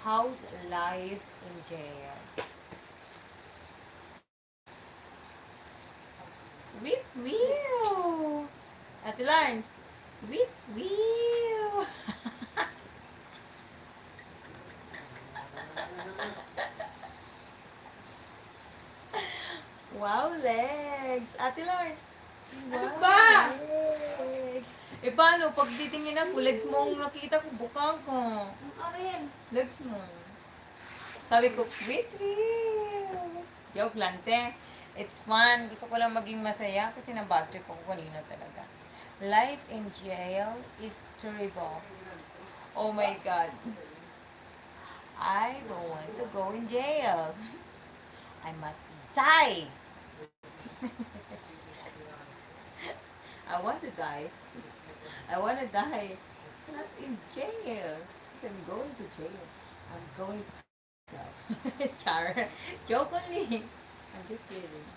How's life in jail? Whip wheel! Ate Lawrence, whip wheel! Wow, legs! Ate Lawrence, Ano wow, ba? legs! Eh, paano? Pag titingin ako, legs mo ang nakita ko, bukang ko. Ang arin. Legs mo. Sabi ko, whip wheel! Joke lang, te. It's fun. Gusto ko lang maging masaya kasi na-bad trip ako kanina talaga. Life in jail is terrible. Oh my God. I don't want to go in jail. I must die. I want to die. I want to die. Not in jail. If I'm going to jail, I'm going to myself. Char. Joke only. I'm just kidding.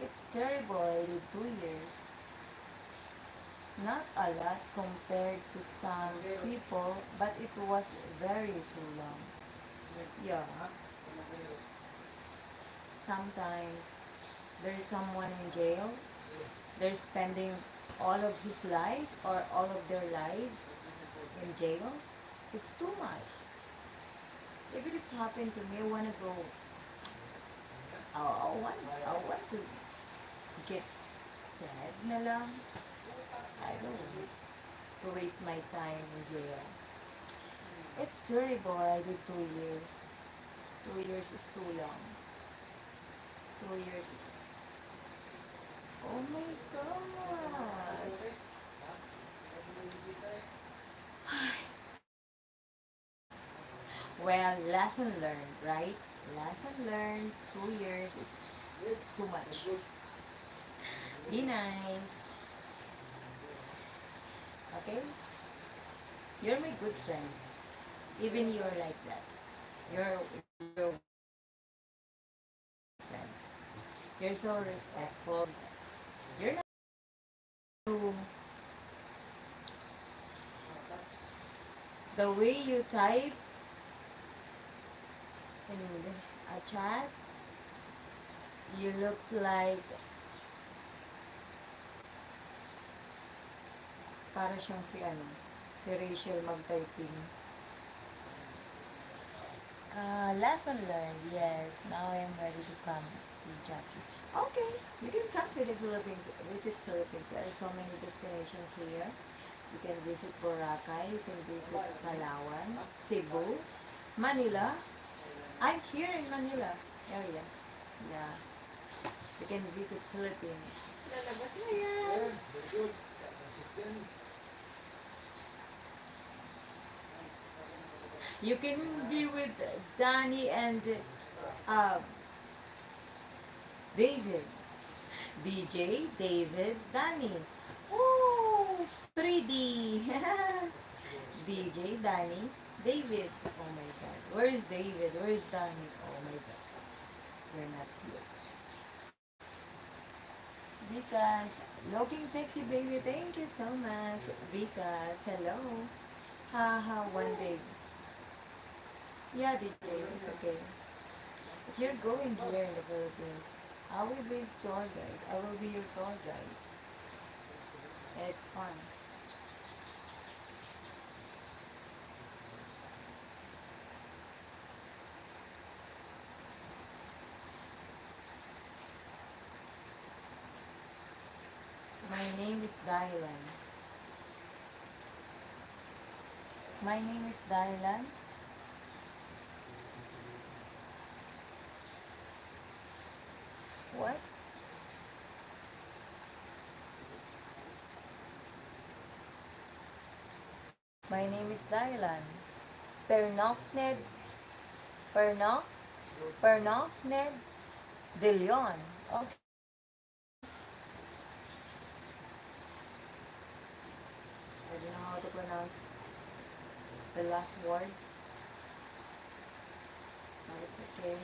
It's terrible. I did 2 years. Not a lot compared to some people, but it was very too long. Yeah. Sometimes there's someone in jail, they're spending all of his life or all of their lives in jail. It's too much. If it's happened to me, I want to go. I want to get dead na lang. I don't want to waste my time in jail. It's terrible. I did 2 years. 2 years is too long. 2 years is... Oh my God. Well, lesson learned, right? Lesson learned. 2 years is too much. Be nice. Okay? You're my good friend. Even you're like that. You're friend. You're so respectful. You're not too... The way you type in a chat, you looks like para siyang si Rachel mag-typing. Lesson learned, yes. Now I am ready to come see Jackie. Okay, you can come to the Philippines, visit Philippines. There are so many destinations here. You can visit Boracay, you can visit Palawan, Cebu, Manila. I'm here in Manila area. Yeah, you can visit Philippines. Lalabas na yan. You can be with Danny and uh, David. DJ, David, Danny. Oh, 3D. DJ, Danny, David. Oh my God. Where is David? Where is Danny? Oh my God. You're not here. Because looking sexy, baby. Thank you so much. Because hello. Haha, one day. Yeah, DJ, it's okay. If you're going here in the Philippines, I will be tour guide. I will be your tour guide. It's fun. My name is Dylan. My name is Dylan. What? My name is Dylan. Pernocned, Pernoc, Pernocned de Leon. Okay. I don't know how to pronounce the last words, but it's okay.